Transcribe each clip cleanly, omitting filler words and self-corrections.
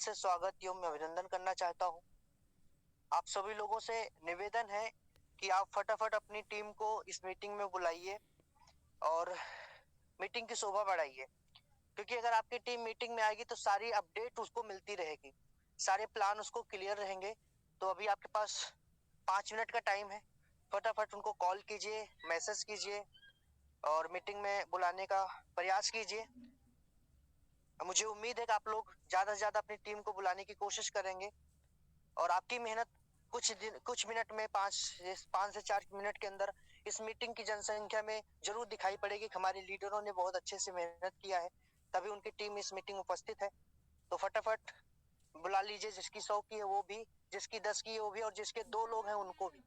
से स्वागत एवं अभिनंदन करना चाहता हूँ। आप सभी लोगों से निवेदन है कि आप फटाफट अपनी टीम को इस मीटिंग में बुलाइए और मीटिंग की शोभा बढ़ाइए, क्योंकि अगर आपकी टीम मीटिंग में आएगी तो सारी अपडेट उसको मिलती रहेगी, सारे प्लान उसको क्लियर रहेंगे। तो अभी आपके पास 5 मिनट का टाइम है, फटाफट उनको कॉल कीजिए, मैसेज कीजिए और मीटिंग में बुलाने का प्रयास कीजिए। मुझे उम्मीद है कि आप लोग ज्यादा से ज्यादा अपनी टीम को बुलाने की कोशिश करेंगे और आपकी मेहनत कुछ मिनट में 5 से 4 मिनट के अंदर इस मीटिंग की जनसंख्या में जरूर दिखाई पड़ेगी कि हमारे लीडरों ने बहुत अच्छे से मेहनत किया है, तभी उनकी टीम इस मीटिंग में उपस्थित है। तो फटाफट बुला लीजिए, जिसकी 100 की है वो भी, जिसकी 10 की है वो भी, और जिसके 2 लोग हैं उनको भी,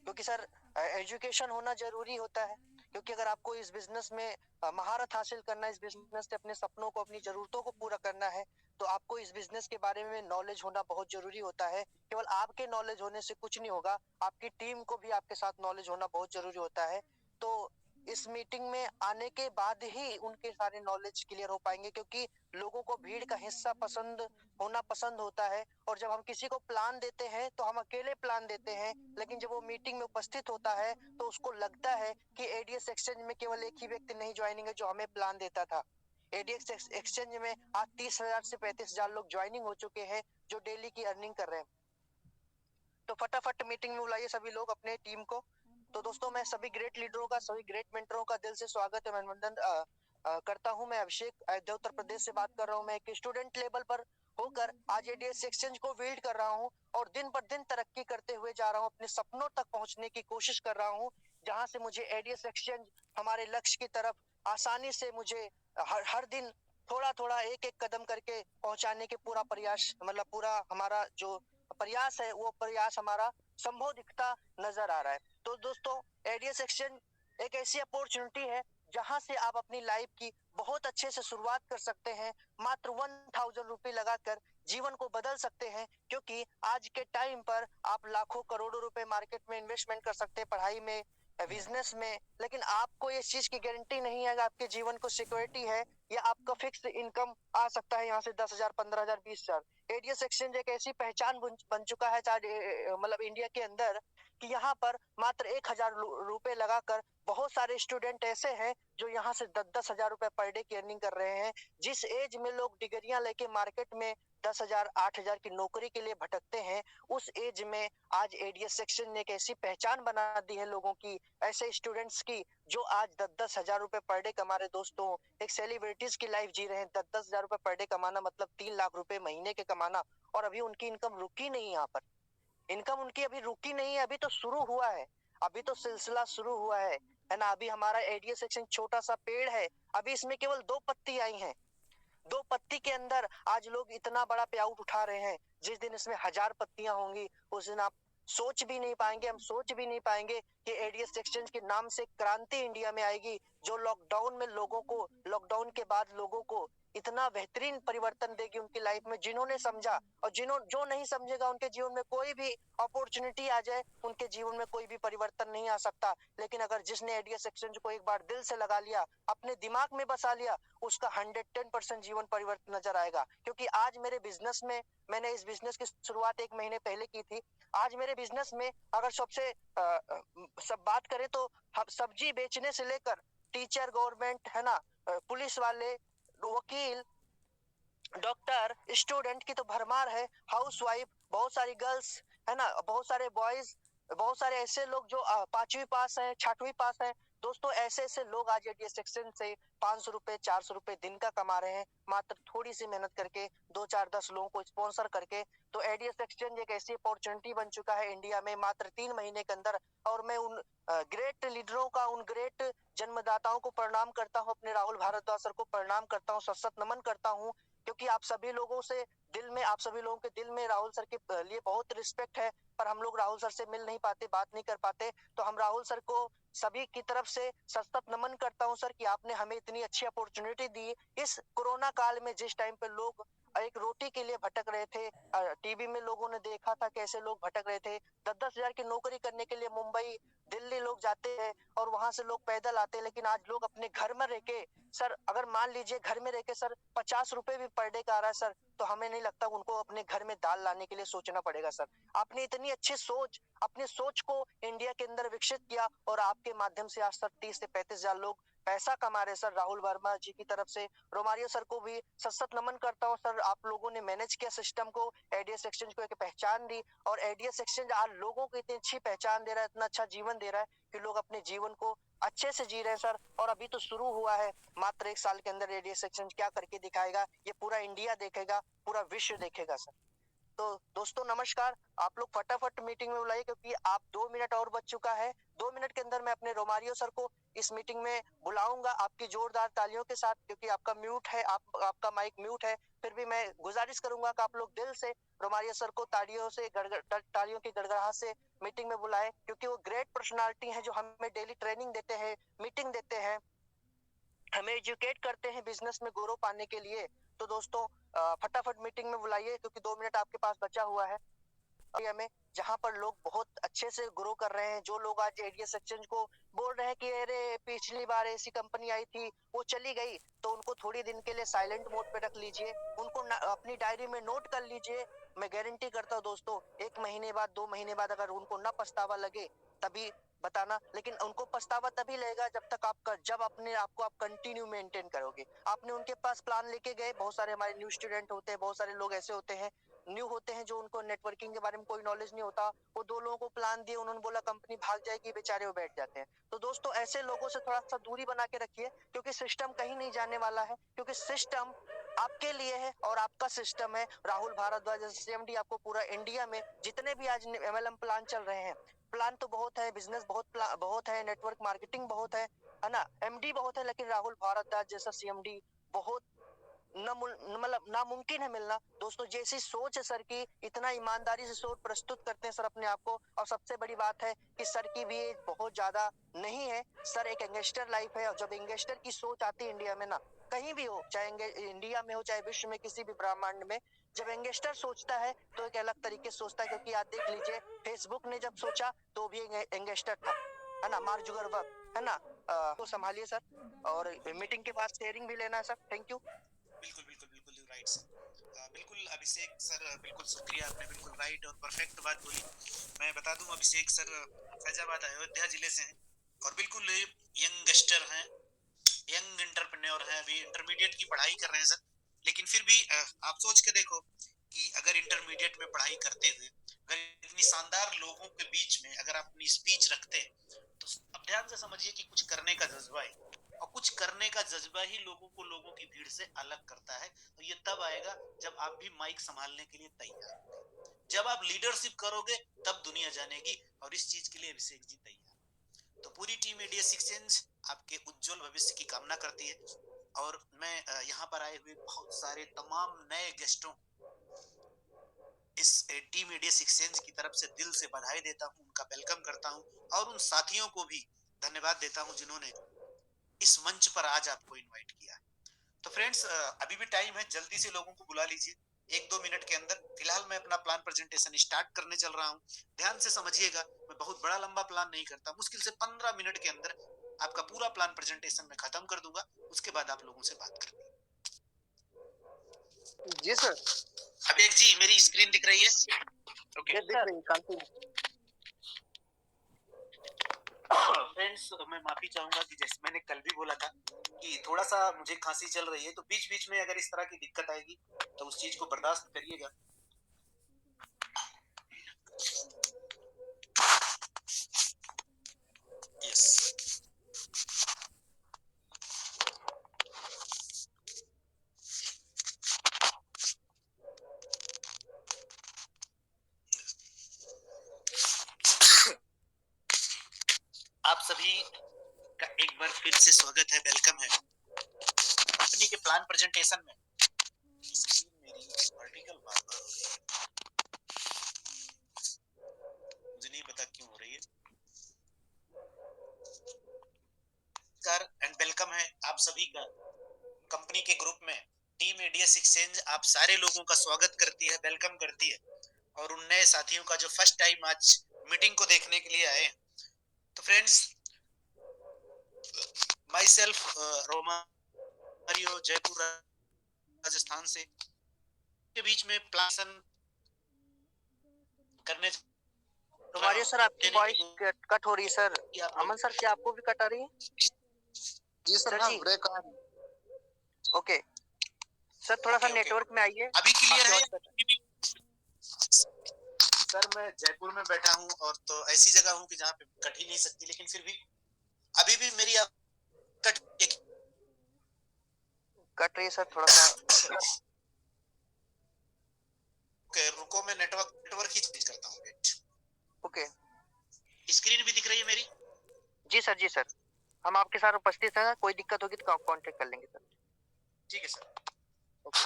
क्योंकि सर एजुकेशन होना जरूरी होता है। क्योंकि अगर आपको इस बिजनेस में महारत हासिल करना है, इस बिजनेस से अपने सपनों को, अपनी जरूरतों को पूरा करना है, तो आपको इस बिजनेस के बारे में नॉलेज होना बहुत जरूरी होता है। केवल आपके नॉलेज होने से कुछ नहीं होगा, आपकी टीम को भी आपके साथ नॉलेज होना बहुत जरूरी होता है। तो इस मीटिंग में आने के बाद ही उनके सारे नॉलेज क्लियर हो पाएंगे, क्योंकि लोगों को भीड़ का हिस्सा पसंद होता है। और जब हम किसी को प्लान देते हैं तो हम अकेले प्लान देते हैं, लेकिन जब वो मीटिंग में उपस्थित होता है तो उसको लगता है कि एडीएस एक्सचेंज में केवल एक ही व्यक्ति नहीं ज्वाइनिंग है जो हमें प्लान देता था। एडीएस एक्सचेंज में आज 30,000 से 35,000 लोग ज्वाइनिंग हो चुके हैं जो डेली की अर्निंग कर रहे हैं। तो फटाफट मीटिंग में बुलाइए सभी लोग अपने टीम को। तो दोस्तों, मैं सभी ग्रेट लीडरों का, सभी ग्रेट मेंटरों का दिल से स्वागत एवं अभिनंदन करता हूं। मैं अभिषेक, अयोध्या उत्तर प्रदेश से बात कर रहा हूं। मैं एक स्टूडेंट लेवल पर होकर आज एडीएस एक्सचेंज को बिल्ड कर रहा हूं और दिन पर दिन तरक्की करते हुए जा रहा हूं, अपने सपनों तक पहुंचने की कोशिश कर रहा हूं, जहां से मुझे एडीएस एक्सचेंज हमारे लक्ष्य की तरफ आसानी से मुझे हर दिन थोड़ा थोड़ा एक एक कदम करके पहुंचाने के पूरा प्रयास, मतलब पूरा हमारा जो प्रयास है वो प्रयास हमारा संभव दिखता नजर आ रहा है। तो दोस्तों, एडीएस एक्सचेंज एक ऐसी अपॉर्चुनिटी है जहां से आप अपनी लाइफ की बहुत अच्छे से शुरुआत कर सकते हैं। मात्र 1,000 रुपए लगाकर जीवन को बदल सकते हैं, क्योंकि आज के टाइम पर आप लाखों करोड़ों रुपए मार्केट में इन्वेस्टमेंट कर सकते हैं, पढ़ाई में, बिजनेस में, लेकिन आपको इस चीज की गारंटी नहीं है कि आपके जीवन को सिक्योरिटी है या आपका फिक्स इनकम आ सकता है यहाँ से 10,000, 15,000, 20,000। एडीएस एक्सचेंज एक ऐसी पहचान बन चुका है मतलब इंडिया के अंदर, कि यहाँ पर मात्र 1,000 रुपए लगाकर बहुत सारे स्टूडेंट ऐसे हैं जो यहाँ से 10-10 हजार रुपए पर डे की अर्निंग कर रहे हैं। जिस एज में लोग डिग्रियां लेके मार्केट में 10,000, 8,000 की नौकरी के लिए भटकते हैं, उस एज में आज एडीएस सेक्शन ने एक ऐसी पहचान बना दी है लोगों की, ऐसे स्टूडेंट्स की, जो आज 10-10 हजार रुपए पर डे कमा रहे। दोस्तों, एक सेलिब्रिटीज की लाइफ जी रहे हैं। 10-10 हजार रुपए पर डे कमाना मतलब 3 लाख रुपए महीने के कमाना, और अभी उनकी इनकम रुकी नहीं। यहाँ पर इनकम उनकी अभी रुकी नहीं है, अभी तो शुरू हुआ है, अभी तो सिलसिला शुरू हुआ है ना। अभी हमारा एडीएस सेक्शन छोटा सा पेड़ है, अभी इसमें केवल 2 पत्ती आई हैं। 2 पत्ती के अंदर आज लोग इतना बड़ा पे आउट उठा रहे हैं। जिस दिन इसमें 1,000 पत्तियां होंगी, उस दिन आप सोच भी नहीं पाएंगे, हम सोच भी नहीं पाएंगे कि एडीएस एक्सचेंज के नाम से क्रांति इंडिया में आएगी, जो लॉकडाउन में लोगों को, लॉकडाउन के बाद लोगों को इतना बेहतरीन परिवर्तन देगी उनकी लाइफ में, जिन्होंने समझा। और जो नहीं समझेगा, उनके जीवन में कोई भी अपॉर्चुनिटी आ जाए, उनके जीवन में कोई भी परिवर्तन नहीं आ सकता। लेकिन अगर जिसने एडीएस एक्सचेंज को एक बार दिल से लगा लिया, अपने दिमाग में बसा लिया, उसका 110% जीवन परिवर्तन नजर आएगा। क्योंकि आज मेरे बिजनेस में, मैंने इस बिजनेस की शुरुआत 1 महीने पहले की थी। आज मेरे बिजनेस में अगर सबसे सब बात करें तो हम सब्जी बेचने से लेकर टीचर, गवर्नमेंट है ना, पुलिस वाले, वकील, डॉक्टर, स्टूडेंट की तो भरमार है, हाउस वाइफ, बहुत सारी गर्ल्स है ना, बहुत सारे बॉयज, बहुत सारे ऐसे लोग जो 5वीं पास है, 6वीं पास है। दोस्तों, ऐसे ऐसे लोग आज एडीएस सेक्शन से 500 रुपए, 400 रुपए दिन का कमा रहे हैं, मात्र थोड़ी सी मेहनत करके, 2, 4, 10 लोगों को स्पॉन्सर करके। तो एडीएस एक्सचेंज एक ऐसी अपॉर्चुनिटी बन चुका है इंडिया में मात्र 3 महीने के अंदर। और मैं उन ग्रेट लीडरों का, उन ग्रेट जन्मदाताओं को प्रणाम करता हूँ, अपने राहुल भारद्वाज सर को प्रणाम करता हूँ, सत नमन करता हूँ, क्योंकि आप सभी लोगों से दिल में, आप सभी लोगों के दिल में राहुल सर के लिए बहुत रिस्पेक्ट है। पर हम लोग राहुल सर से मिल नहीं पाते, बात नहीं कर पाते। तो हम राहुल सर को सभी की तरफ से सत नमन करता हूँ सर, कि आपने हमें इतनी अच्छी अपॉर्चुनिटी दी इस कोरोना काल में, जिस टाइम पे लोग एक रोटी के लिए भटक रहे थे। टीवी में लोगों ने देखा था कैसे लोग भटक रहे थे। 10-10 हजार की नौकरी करने के लिए मुंबई, दिल्ली लोग जाते हैं और वहां से लोग पैदल आते हैं, लेकिन आज लोग अपने घर में रह के सर अगर मान लीजिए घर में रह के सर 50 रुपए भी पर डे का आ रहा है सर, तो हमें नहीं लगता उनको अपने घर में दाल लाने के लिए सोचना पड़ेगा सर। आपने इतनी अच्छी सोच, अपने सोच को इंडिया के अंदर विकसित किया और आपके माध्यम से आज सर 30 से 35,000 लोग पैसा कमा रहे सर। राहुल वर्मा जी की तरफ से रोमारियो सर को भी सत सत नमन करता हूँ सर। आप लोगों ने मैनेज किया सिस्टम को, एडीएस एक्सचेंज को एक पहचान दी, और एडीएस एक्सचेंज आज लोगों को इतनी अच्छी पहचान दे रहा है, इतना अच्छा जीवन दे रहा है कि लोग अपने जीवन को अच्छे से जी रहे हैं सर। और अभी तो शुरू हुआ है, मात्र 1 साल के अंदर एडीएस एक्सचेंज क्या करके दिखाएगा ये पूरा इंडिया देखेगा, पूरा विश्व देखेगा सर। तो दोस्तों नमस्कार, आप लोग फटाफट मीटिंग में बुलाइए, क्योंकि आप 2 मिनट और बच चुका है। 2 मिनट के अंदर मैं अपने रोमारियो सर को इस मीटिंग में बुलाऊंगा आपकी जोरदार तालियों के साथ, क्योंकि आपका म्यूट है, आपका माइक म्यूट है। फिर भी मैं गुजारिश करूंगा कि आप लोग दिल से रोमारियो सर को तालियों की गड़गड़ाहट से मीटिंग में बुलाएं, क्योंकि वो ग्रेट पर्सनालिटी है जो हमें डेली ट्रेनिंग देते हैं, मीटिंग देते हैं, हमें एजुकेट करते हैं बिजनेस में ग्रो पाने के लिए। तो दोस्तों फटाफट मीटिंग में बुलाइए, क्योंकि 2 मिनट आपके पास बचा हुआ है में, जहां पर लोग बहुत अच्छे से ग्रो कर रहे हैं। जो लोग आज एडीएस एक्सचेंज को बोल रहे हैं कि अरे पिछली बार ऐसी कंपनी आई थी वो चली गई, तो उनको थोड़ी दिन के लिए साइलेंट मोड पे रख लीजिए, उनको अपनी डायरी में नोट कर लीजिए। मैं गारंटी करता हूँ दोस्तों, 1 महीने बाद 2 महीने बाद अगर उनको ना पछतावा लगे तभी बताना, लेकिन उनको पछतावा तभी लगेगा जब अपने आप को आप कंटिन्यू मेंटेन करोगे। आपने उनके पास प्लान लेके गए, बहुत सारे हमारे न्यू स्टूडेंट होते हैं, बहुत सारे लोग ऐसे होते हैं न्यू होते हैं जो उनको नेटवर्किंग के बारे में कोई नॉलेज नहीं होता। वो 2 लोगों को प्लान दिए, उन्होंने बोला कंपनी भाग जाएगी, बेचारे वो बैठ जाते हैं। तो दोस्तों ऐसे लोगों से थोड़ा सा दूरी बना के रखिए, क्योंकि सिस्टम कहीं नहीं जाने वाला है, क्योंकि सिस्टम आपके लिए है और आपका सिस्टम है। राहुल भारद्वाज सीएमडी आपको पूरा इंडिया में जितने भी आज एमएलएम प्लान चल रहे हैं, प्लान तो बहुत है, बिजनेस बहुत है, नेटवर्क मार्केटिंग बहुत है ना, एमडी बहुत है, लेकिन राहुल भारद्वाज जैसा सीएमडी बहुत मतलब नामुमकिन है मिलना। दोस्तों जैसी सोच है सर की, इतना ईमानदारी से सोच प्रस्तुत करते हैं सर अपने आप को। और सबसे बड़ी बात है कि सर की भी एज बहुत ज्यादा नहीं है, सर एक यंगस्टर लाइफ है। और जब यंगस्टर की सोच आती है इंडिया में ना, कहीं भी हो, चाहे इंडिया में हो चाहे विश्व में किसी भी ब्रह्मांड में, जब यंगस्टर सोचता है तो एक अलग तरीके से सोचता है। क्योंकि आप देख लीजिए, फेसबुक ने जब सोचा तो भी यंगस्टर था, है ना, मार्क जुकरबर्ग, है ना। तो संभालिए सर, और मीटिंग के बाद शेयरिंग भी लेना है सर। Thank you. बिल्कुल बिल्कुल बिल्कुल यू राइट सर। बिल्कुल अभिषेक सर, बिल्कुल शुक्रिया, आपने बिल्कुल राइट और परफेक्ट बात बोली। मैं बता दूं अभिषेक सर फैजाबाद अयोध्या जिले से हैं और बिल्कुल यंगस्टर हैं, यंग एंटरप्रेन्योर हैं, अभी इंटरमीडिएट की पढ़ाई कर रहे हैं सर। लेकिन फिर भी आप सोच के देखो कि अगर इंटरमीडिएट में पढ़ाई करते हुए अगर इतनी शानदार लोगों के बीच में अगर आप अपनी स्पीच रखते हैं, तो अब ध्यान से समझिए कि कुछ करने का जज्बा है, और कुछ करने का जज्बा ही लोगों की भीड़ से अलग करता है। तो ये तब आएगा जब आप भी माइक संभालने के लिए तैयार होंगे, जब आप लीडरशिप करोगे तब दुनिया जानेगी, और इस चीज के लिए अभिषेक जी तैयार। तो पूरी टीम एडीएस एक्सचेंज आपके उज्जवल भविष्य की कामना करती है, और मैं यहाँ पर आए हुए बहुत सारे तमाम नए गेस्टों इस टीम एडीएस एक्सचेंज की तरफ से दिल से बधाई देता हूँ, उनका वेलकम करता हूँ, और उन साथियों को भी धन्यवाद देता हूँ जिन्होंने इस मंच पर आज आपको इनवाइट किया। तो फ्रेंड्स अभी भी टाइम है, जल्दी से लोगों को बुला लीजिए 1-2 मिनट के अंदर। फिलहाल मैं अपना प्लान प्रेजेंटेशन स्टार्ट करने चल रहा हूँ, ध्यान से समझिएगा। मैं बहुत बड़ा लंबा प्लान नहीं करता, मुश्किल से 15 मिनट के अंदर आपका पूरा प्लान प्रेजेंटेशन में खत्म कर दूंगा, उसके बाद आप लोगों से बात करूंगा। जी सर। अभिषेक जी मेरी स्क्रीन दिख रही है? ओके दिख रही काफी। फ्रेंड्स मैं माफी चाहूंगा कि जैसे मैंने कल भी बोला था कि थोड़ा सा मुझे खांसी चल रही है, तो बीच बीच में अगर इस तरह की दिक्कत आएगी तो उस चीज को बर्दाश्त करिएगा। यस, आप सभी का एक बार फिर से स्वागत है, वेलकम है कंपनी के प्लान प्रेजेंटेशन में। स्क्रीन मेरी वर्टिकल बार बार हो रही है, मुझे नहीं पता क्यों हो रही है। सर एंड वेलकम है आप सभी का कंपनी के ग्रुप में। टीम एडीएस एक्सचेंज आप सारे लोगों का स्वागत करती है, वेलकम करती है, और उन नए साथियों का जो फर्स्ट टाइम आज मीटिंग को देखने के लिए आए। तो फ्रेंड्स माई सेल्फ रोमा रही हो जयपुर राजस्थान से, के बीच में प्लान करने तुम्हारी सर आपकी देने वॉइस कट हो रही है सर। की आप अमन सर क्या आपको भी कट आ रही है? जी सर, सर हाँ जी ब्रेक आ रही है। ओके सर, थोड़ा सा ओके, नेटवर्क में आइए। अभी क्लियर आपकी है? आवाज कट सर मैं जयपुर में बैठा हूँ और तो ऐसी जगह हूँ कि जहाँ पे कट ही नहीं सकती, लेकिन फिर भी अभी भी मेरी कट रही है सर थोड़ा सा। ओके, रुको मैं नेटवर्क ही चेंज करता हूँ। ओके स्क्रीन भी दिख रही है मेरी? जी सर, जी सर, हम आपके साथ उपस्थित हैं। कोई दिक्कत होगी तो कांटेक्ट कर लेंगे सर। ठीक है सर। ओके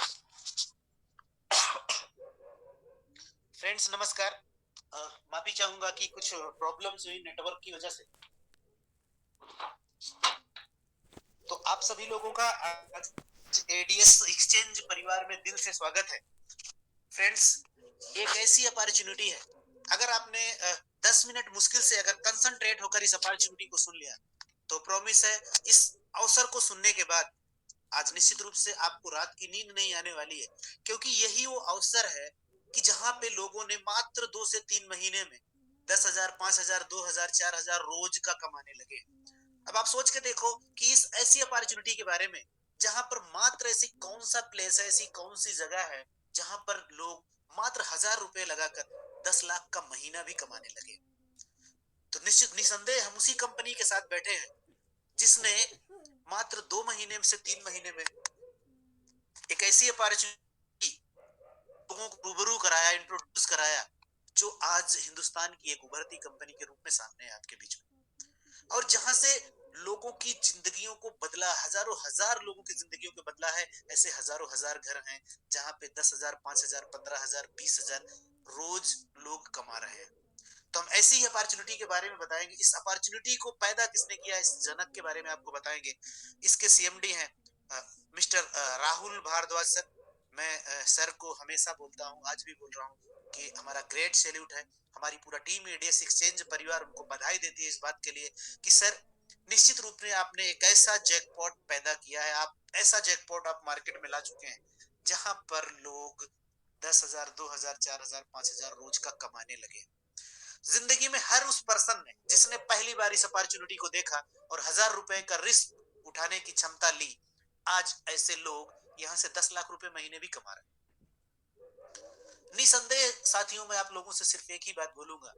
फ्रेंड्स नमस्कार। माफी चाहूंगा कि कुछ प्रॉब्लम्स हुई नेटवर्क की वजह से। तो आप सभी लोगों का आज एडीएस एक्सचेंज परिवार में दिल से स्वागत है। फ्रेंड्स, एक ऐसी अपॉर्चुनिटी है, अगर आपने 10 मिनट मुश्किल से अगर कंसंट्रेट होकर इस अपॉर्चुनिटी को सुन लिया तो प्रॉमिस है इस अवसर को सुनने के बाद आज निश्चित रूप से आपको रात की नींद नहीं आने वाली है, क्योंकि यही वो अवसर है कि जहां पे लोगों ने मात्र 2 से 3 महीने में 10,000, 5,000, 2,000, 4,000 रोज का कमाने लगे। अब आप सोच के देखो कि इस ऐसी अपॉर्चुनिटी के बारे में जहां पर मात्र ऐसी कौन सा प्लेस है, ऐसी कौन सी जगह है जहां पर लोग मात्र 1,000 रुपए लगाकर 10 लाख का महीना भी कमाने लगे। तो निश्चित निसंदेह हम उसी कंपनी के साथ बैठे हैं जिसने मात्र 2 महीने से 3 महीने में एक ऐसी अपॉर्चुनिटी लोगों को रूबरू कराया, इंट्रोड्यूस कराया, जो आज हिंदुस्तान की एक उभरती कंपनी के रूप में सामने है आपके बीच में, और जहां से लोगों की जिंदगियों को बदला, हजारों हजार लोगों की जिंदगियों को बदला है। ऐसे हजारों हजार घर हैं जहां पे 10,000, 5,000, 15,000, 20,000 रोज लोग कमा रहे हैं। तो हम ऐसी ही अपॉर्चुनिटी के बारे में बताएंगे। इस अपॉर्चुनिटी को पैदा किसने किया, इस जनक के बारे में आपको बताएंगे। इसके सीएमडी हैं मिस्टर राहुल भारद्वाज सर। मैं सर को हमेशा बोलता हूँ, आज भी बोल रहा हूँ कि हमारा ग्रेट सैल्यूट है। हमारी पूरा टीम एडीएस एक्सचेंज परिवार उनको बधाई देती है इस बात के लिए कि सर निश्चित रूप में आपने एक ऐसा जैकपॉट पैदा किया है, आप ऐसा जैकपॉट आप मार्केट में ला चुके हैं जहां पर लोग 10,000, 2,000, 4,000, 5,000 रोज का कमाने लगे। जिंदगी में हर उस पर्सन ने जिसने पहली बार इस अपॉर्चुनिटी को देखा और 1,000 रुपए का रिस्क उठाने की क्षमता ली, आज ऐसे लोग यहाँ से 10 लाख रुपए महीने भी कमा रहे हैं। निसंदेह साथियों, मैं आप लोगों से सिर्फ एक ही बात बोलूंगा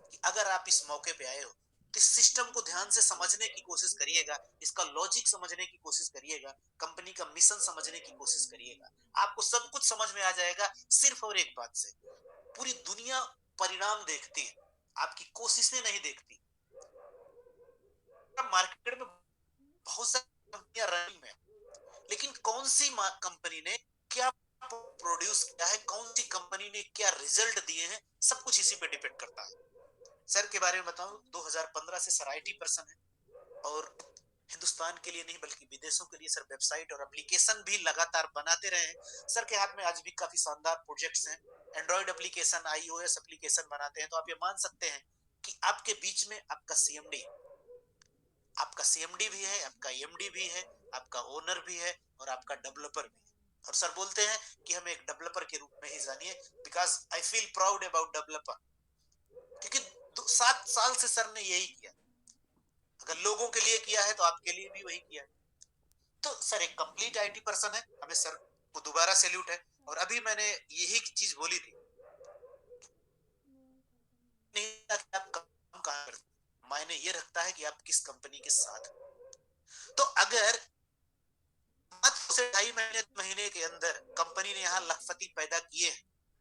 कि अगर आप इस मौके पे आए हो तो इस सिस्टम को ध्यान से समझने की कोशिश करिएगा, इसका लॉजिक समझने की कोशिश करिएगा, कंपनी का मिशन समझने की कोशिश करिएगा। आपको सब कुछ समझ में आ जाएगा सिर्फ और एक बात से। पूरी दुनिया परिणाम देखती है, आपकी कोशिशें नहीं देखती। मार्केट में बहुत सारी कंपनियां रनिंग में, लेकिन कौन सी कंपनी ने क्या प्रोड्यूस किया है, कौन सी कंपनी ने क्या रिजल्ट दिए हैं, सब कुछ इसी पे डिपेंड करता है। सर के बारे में बताऊं, 2015 से सर आईटी पर्सन है और हिंदुस्तान के लिए नहीं बल्कि विदेशों के लिए सर वेबसाइट और एप्लीकेशन भी लगातार बनाते रहे हैं। सर के हाथ में आज भी काफी शानदार प्रोजेक्ट्स हैं। एंड्रॉइड एप्लीकेशन, आईओएस एप्लीकेशन बनाते हैं। तो आप ये मान सकते हैं कि आपके बीच में आपका सीएमडी भी है, आपका एमडी भी है, आपका ओनर भी है और आपका डेवलपर भी है। और सर बोलते हैं कि हमें एक डेवलपर के रूप में ही जानिए, because I feel proud about developer, क्योंकि 7 साल से सर ने यही किया। अगर लोगों के लिए किया है तो आपके लिए भी वही किया है। तो सर एक कंप्लीट आईटी पर्सन है, हमें सर को दोबारा सैल्यूट है। और अभी मैंने यही चीज बोली थी, नहीं कि आप काम कहां करते, मायने ये रखता है कि आप किस कंपनी के साथ। तो अगर मात्र से 2.5 महीने के अंदर कंपनी ने यहाँ लखपति पैदा किए,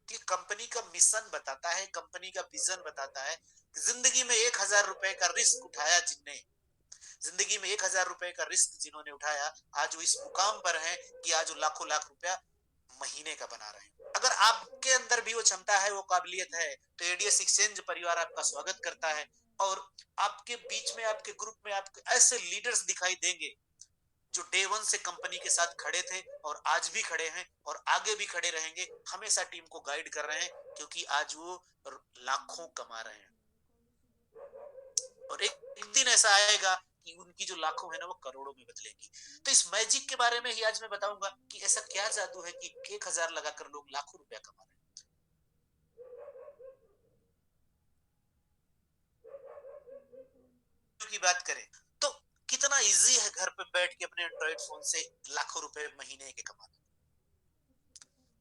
कि कंपनी का मिशन बताता है, कंपनी का विजन बताता है। जिंदगी में 1,000 रुपए का रिस्क उठाया जिनने, जिंदगी में 1,000 रुपए का रिस्क जिन्होंने उठाया, आज वो इस मुकाम पर है कि आज वो लाखों लाख रुपया महीने का बना रहे हैं। अगर आपके अंदर भी वो क्षमता है, वो काबिलियत है, तो एडीएस एक्सचेंज परिवार आपका स्वागत करता है। और आपके बीच में, आपके ग्रुप में आपके ऐसे लीडर्स दिखाई देंगे जो डे 1 से कंपनी के साथ खड़े थे और आज भी खड़े हैं और आगे भी खड़े रहेंगे, हमेशा टीम को गाइड कर रहे हैं, क्योंकि आज वो लाखों कमा रहे हैं। और एक दिन ऐसा आएगा कि उनकी जो लाखों है ना वो करोड़ों में बदलेंगी। तो इस मैजिक के बारे में ही आज मैं बताऊंगा कि ऐसा क्या जादू है कि 1,000 लगाकर लोग लाखों रुपया कमा रहे हैं। की बात करें तो कितना इजी है घर पे बैठ के अपने एंड्रॉइड फोन से लाखों रुपए महीने के कमाना,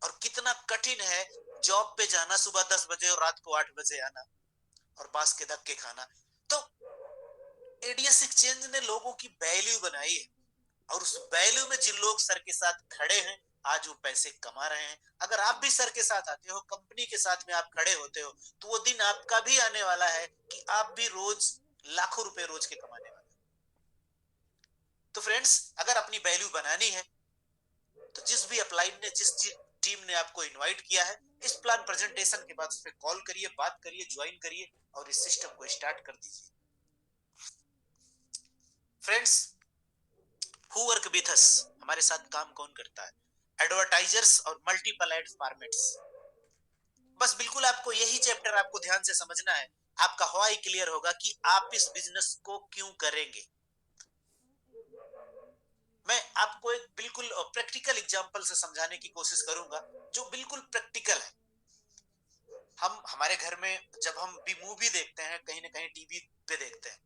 और कितना कठिन है जॉब पे जाना सुबह 10 बजे और रात को 8 बजे आना और बांस के धक्के खाना। तो एडीएस एक्सचेंज ने लोगों की वैल्यू बनाई है, और उस वैल्यू में जिन लोग सर के साथ खड़े हैं आज वो पैसे कमा रहे हैं। अगर आप भी सर के साथ आते हो, कंपनी के साथ में आप खड़े होते हो, तो वो दिन आपका भी आने वाला है कि आप भी रोज लाखों रुपए रोज के कमाने वाले। तो फ्रेंड्स, अगर अपनी वैल्यू बनानी है तो जिस भी अपलाइन ने, जिस टीम ने आपको इनवाइट किया है, इस प्लान प्रेजेंटेशन के बाद उस पर कॉल करिए, बात करिए, ज्वाइन करिए और इस सिस्टम को स्टार्ट कर दीजिए। Friends, who work with us, हमारे साथ काम कौन करता है? एडवर्टाइजर्स और मल्टीपल एड फॉर्मेट्स। बस बिल्कुल आपको यही चैप्टर आपको ध्यान से समझना है, आपका व्हाई क्लियर होगा कि आप इस बिजनेस को क्यों करेंगे। मैं आपको एक बिल्कुल प्रैक्टिकल एग्जांपल से समझाने की कोशिश करूंगा, जो बिल्कुल प्रैक्टिकल है। हम हमारे घर में जब हम भी मूवी देखते हैं, कहीं ना कहीं टीवी पे देखते हैं,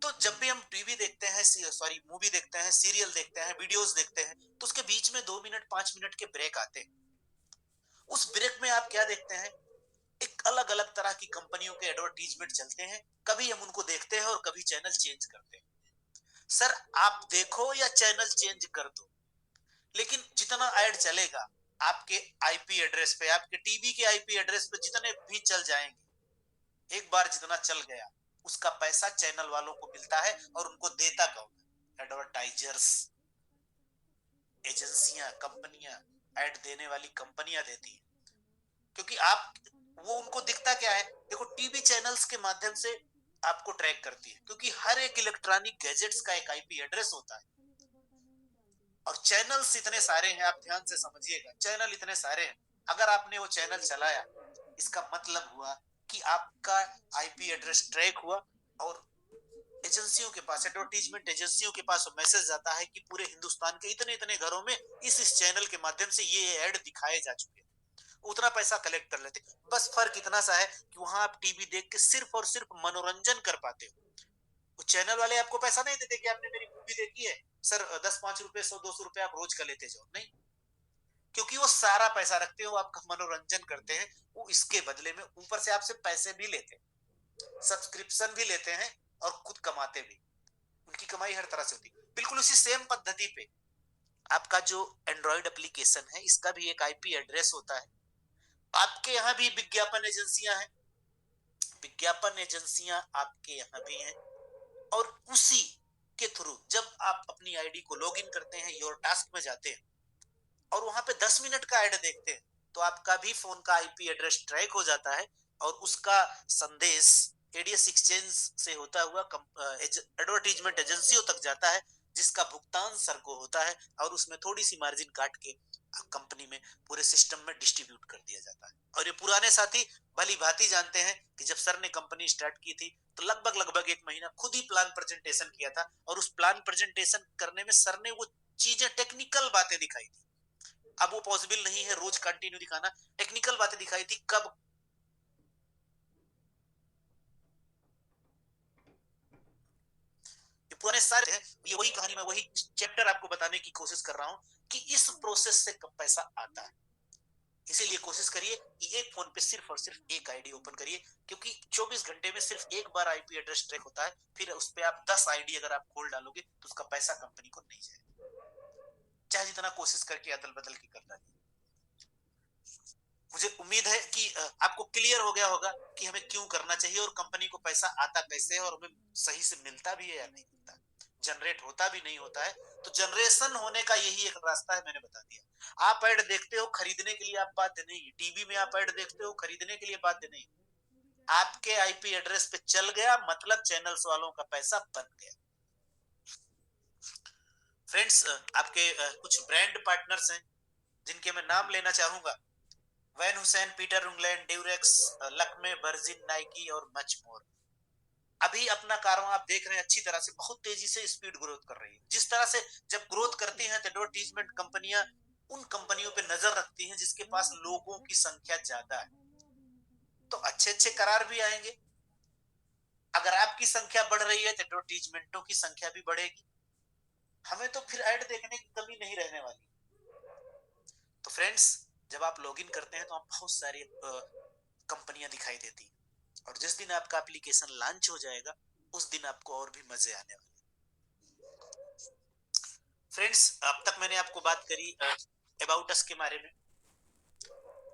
तो जब भी हम टीवी देखते हैं, सॉरी मूवी देखते हैं, सीरियल देखते हैं, वीडियोस देखते हैं, तो उसके बीच में 2 मिनट 5 मिनट के ब्रेक आते हैं। उस ब्रेक में आप क्या देखते हैं? एक अलग अलग तरह की कंपनियों के एडवर्टीजमेंट चलते हैं। कभी हम उनको देखते हैं और कभी चैनल चेंज करते हैं। सर, आप देखो या चैनल चेंज कर दो, लेकिन जितना ऐड चलेगा आपके आईपी एड्रेस पे, आपके टीवी के आईपी एड्रेस पे जितने भी चल जाएंगे, एक बार जितना चल गया उसका पैसा चैनल वालों को मिलता है। और उनको देता कौन? एडवर्टाइजर्स, एजेंसियां, कंपनियां, ऐड देने वाली कंपनियां देती है। क्योंकि आप, वो उनको दिखता क्या है? देखो, टीवी चैनल्स के माध्यम से आपको ट्रैक करती है, क्योंकि हर एक इलेक्ट्रॉनिक गैजेट्स का एक आईपी एड्रेस होता है। और चैनल्स इतने सारे हैं, आप ध्यान से समझिएगा, चैनल इतने सारे हैं। अगर आपने वो चैनल चलाया, इसका मतलब हुआ कि आपका आईपी एड्रेस ट्रैक हुआ, और एजेंसियों के पास, एडवर्टीजमेंट एजेंसियों के पास मैसेज आता है कि पूरे हिंदुस्तान के इतने इतने घरों में इस चैनल के माध्यम से ये ऐड दिखाए जा चुके हैं। उतना पैसा कलेक्ट कर लेते। बस फर्क इतना सा है कि वहां आप टीवी देख के सिर्फ और सिर्फ मनोरंजन कर पाते हो। वो चैनल वाले आपको पैसा नहीं देते कि आपने मेरी मूवी देखी है सर, 10-5 रुपए, 100-200 रुपए आप रोज का लेते जाओ, नहीं। क्योंकि वो सारा पैसा रखते हैं, वो आपका मनोरंजन करते हैं। वो इसके बदले में ऊपर से आपसे पैसे भी लेते हैं, सब्सक्रिप्शन भी लेते हैं और खुद कमाते भी। उनकी कमाई हर तरह से होती है। बिल्कुल उसी सेम पद्धति पे आपका जो एंड्रॉइड एप्लीकेशन है, इसका भी एक आईपी एड्रेस होता है। आपके यहाँ भी विज्ञापन एजेंसियां हैं, विज्ञापन एजेंसियां आपके यहाँ भी हैं, और उसी के थ्रू जब आप अपनी आईडी को लॉगिन करते हैं, योर टास्क में जाते हैं और वहां पे 10 मिनट का ऐड देखते हैं, तो आपका भी फोन का आईपी एड्रेस ट्रैक हो जाता है, और उसका संदेश एडीएस एक्सचेंज से होता हुआ एडवर्टीजमेंट एजेंसियों तक जाता है, जिसका भुगतान सर को होता है, और उसमें थोड़ी सी मार्जिन काट के कंपनी में, पूरे सिस्टम में डिस्ट्रीब्यूट कर दिया जाता है। और ये पुराने साथी भली भांति जानते हैं कि जब सर ने कंपनी स्टार्ट की थी, तो लगभग लगभग 1 महीना खुद ही प्लान प्रेजेंटेशन किया था, और उस प्लान प्रेजेंटेशन करने में सर ने वो चीजें, टेक्निकल बातें दिखाई थी। अब वो पॉसिबल नहीं है रोज कंटिन्यू दिखाना, टेक्निकल बातें दिखाई थी। कब? ये पुराने सारे हैं। ये वही कहानी, मैं वही चैप्टर आपको बताने की कोशिश कर रहा हूं कि इस प्रोसेस से कब पैसा आता है। इसीलिए कोशिश करिए कि एक फोन पे सिर्फ और सिर्फ एक आईडी ओपन करिए, क्योंकि 24 घंटे में सिर्फ एक बार आईपी एड्रेस ट्रैक होता है। फिर उस पे आप 10 आईडी अगर आप खोल डालोगे तो उसका पैसा कंपनी को नहीं जाएगा, चाहे जितना कोशिश करके अदल बदल के कर डालिए। मुझे उम्मीद है कि आपको क्लियर हो गया होगा कि हमें क्यों करना चाहिए, और कंपनी को पैसा आता कैसे है, और हमें सही से मिलता भी है या नहीं मिलता, जनरेट होता भी नहीं होता है। तो जनरेशन होने का यही एक रास्ता है, मैंने बता दिया। आप ऐड देखते हो, खरीदने के लिए आप बाध्य नहीं। टीवी में आप ऐड देखते हो, खरीदने के लिए बाध्य नहीं। आपके आईपी एड्रेस पे चल गया, मतलब चैनल्स वालों का पैसा बन गया। फ्रेंड्स, आपके कुछ ब्रांड पार्टनर्स हैं जिनके मैं नाम लेना चाहूंगा: Van Heusen, Peter England, Durex, Lakme, Virgin, Nike और मच मोर। अभी अपना कारवां आप देख रहे हैं अच्छी तरह से बहुत तेजी से स्पीड ग्रोथ कर रही है। जिस तरह से जब ग्रोथ करती हैं तो एडवर्टीजमेंट कंपनियां उन कंपनियों पे नजर रखती हैं जिसके पास लोगों की संख्या ज्यादा है, तो अच्छे अच्छे करार भी आएंगे। अगर आपकी संख्या बढ़ रही है तो एडवर्टीजमेंटों की संख्या भी बढ़ेगी, हमें तो फिर ऐड देखने की कमी नहीं रहने वाली। तो फ्रेंड्स, जब आप लॉगिन करते हैं तो आप बहुत सारी कंपनियां दिखाई देती हैं, और जिस दिन आपका एप्लीकेशन लॉन्च हो जाएगा उस दिन आपको और भी मजे आने वाले। फ्रेंड्स, अब तक मैंने आपको बात करी अबाउट अस के बारे में,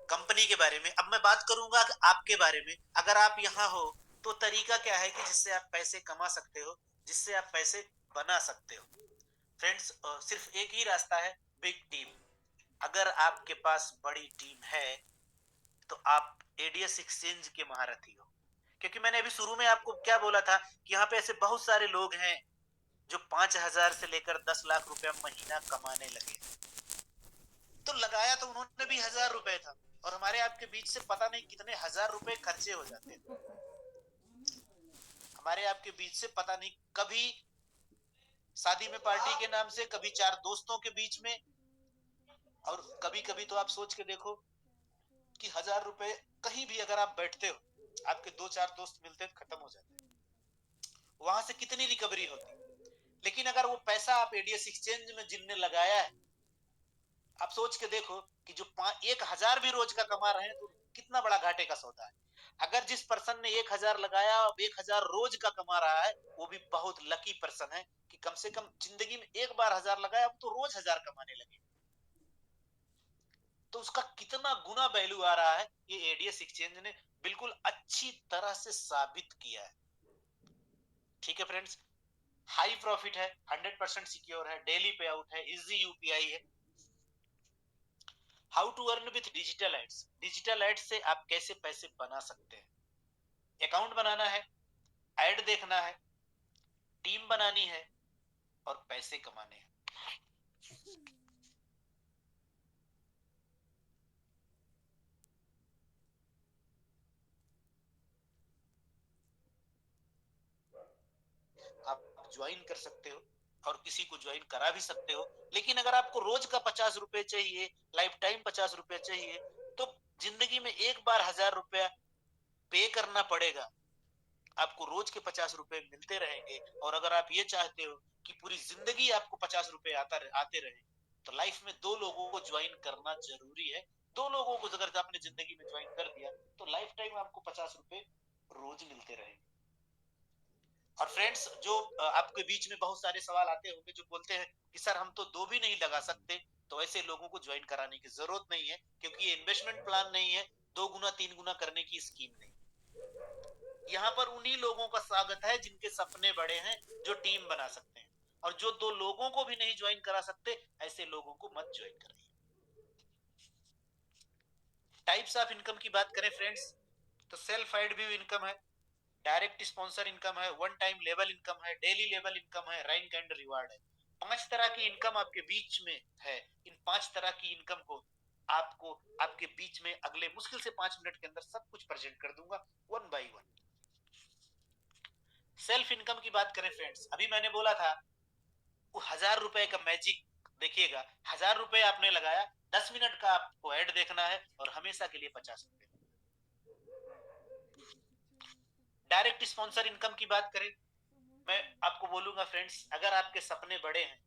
कंपनी के बारे में। अब मैं बात करूंगा आपके बारे में। अगर आप यहाँ हो तो तरीका क्या है कि जिससे आप पैसे कमा सकते हो, जिससे आप पैसे बना सकते हो। फ्रेंड्स, सिर्फ एक ही रास्ता है, बिग टीम। अगर आपके पास बड़ी टीम है तो आप एडीएस एक्सचेंज के महारथी हो। क्योंकि मैंने अभी शुरू में आपको क्या बोला था कि यहाँ पे ऐसे बहुत सारे लोग हैं जो 5,000 से लेकर 10 लाख रुपया महीना कमाने लगे। तो लगाया तो उन्होंने भी 1,000 रुपए था, और हमारे आपके बीच से पता नहीं कितने 1,000 रुपए खर्चे हो जाते हैं। हमारे आपके बीच से पता नहीं कभी शादी में पार्टी के नाम से, कभी 4 दोस्तों के बीच में, और कभी कभी तो आप सोच के देखो कि 1,000 रुपए कहीं भी अगर आप बैठते हो, आपके 2-4 दोस्त मिलते हैं, खत्म हो जाते हैं। वहां से कितनी रिकवरी होती। लेकिन अगर वो पैसा आप एडीएस एक्सचेंज में जिनने लगाया है, आप सोच के देखो कि जो 1,000 भी रोज का कमा रहे हैं तो कितना बड़ा घाटे का सौदा है। अगर जिस पर्सन ने 1,000 लगाया और 1,000 रोज का कमा रहा है, वो भी बहुत लकी पर्सन है कि कम से कम जिंदगी में एक बार 1,000 लगाया, अब तो रोज 1,000 कमाने लगे। तो उसका कितना गुना वैल्यू आ रहा है, ये एडीएस एक्सचेंज ने बिल्कुल अच्छी तरह से साबित किया है। ठीक है फ्रेंड्स, हाई प्रॉफिट है, 100% सिक्योर है, डेली पे आउट है, इजी यूपीआई है। How to earn with digital ads. Digital ads से आप कैसे पैसे बना सकते हैं। अकाउंट बनाना है, एड देखना है, टीम बनानी है, और पैसे कमाने हैं। आप ज्वाइन कर सकते हो और किसी को ज्वाइन करा भी सकते हो। लेकिन अगर आपको रोज का 50 रुपए चाहिए, लाइफ टाइम 50 रुपए चाहिए, तो जिंदगी में एक बार 1,000 रुपया पे करना पड़ेगा। आपको रोज के 50 रुपए मिलते रहेंगे। और अगर आप ये चाहते हो कि पूरी जिंदगी आपको 50 रुपए आते रहे, तो लाइफ में 2 लोगों को ज्वाइन करना जरूरी है। 2 लोगों को अगर आपने जिंदगी में ज्वाइन कर दिया तो लाइफ टाइम आपको 50 रुपए रोज मिलते रहेंगे। और फ्रेंड्स, जो आपके बीच में बहुत सारे सवाल आते होंगे जो बोलते हैं कि सर हम तो 2 भी नहीं लगा सकते, तो ऐसे लोगों को ज्वाइन कराने की जरूरत नहीं है, क्योंकि ये इन्वेस्टमेंट प्लान नहीं है, 2 गुना 3 गुना करने की स्कीम नहीं। यहाँ पर उन्हीं लोगों का स्वागत है जिनके सपने बड़े हैं, जो टीम बना सकते हैं। और जो 2 लोगों को भी नहीं ज्वाइन करा सकते, ऐसे लोगों को मत ज्वाइन करिए। टाइप्स ऑफ इनकम की बात करें फ्रेंड्स, तो सेल्फ एड व्यू इनकम है, डायरेक्ट स्पॉन्सर इनकम है, वन टाइम लेवल इनकम है, डेली लेवल इनकम है, रैंक एंड रिवार्ड है। 5 तरह की इनकम आपके बीच में है। इन 5 तरह की इनकम को आपको आपके बीच में अगले मुश्किल से 5 मिनट के अंदर सब कुछ प्रेजेंट कर दूंगा, one by one. Self income की बात करें फ्रेंड्स, अभी मैंने बोला था वो 1,000 रुपए का मैजिक देखिएगा। 1,000 रुपए आपने लगाया, 10 मिनट का आपको ऐड देखना है, और हमेशा के लिए 50 रुपए। डायरेक्ट स्पॉन्सर इनकम की बात करें, मैं आपको बोलूंगा फ्रेंड्स, अगर आपके सपने बड़े हैं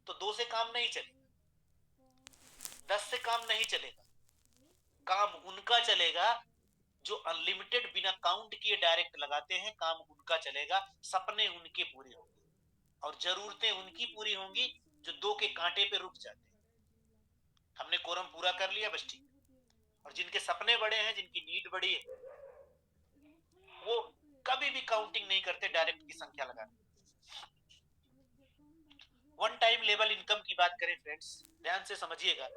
तो 2 से काम नहीं चलेगा, 10 से काम नहीं चलेगा। काम उनका चलेगा जो अनलिमिटेड बिना काउंट किए डायरेक्ट लगाते हैं। काम उनका चलेगा, सपने उनके पूरे होंगे, और जरूरतें उनकी पूरी होंगी जो 2 के कांटे पे रुक जाते हैं। हमने कोरम पूरा कर लिया, बस ठीक। और जिनके सपने बड़े हैं, जिनकी नीड बड़ी है, वो कभी भी काउंटिंग नहीं करते, डायरेक्ट की संख्या लगाते। वन टाइम लेवल इनकम की बात करें फ्रेंड्स, ध्यान से समझिएगा।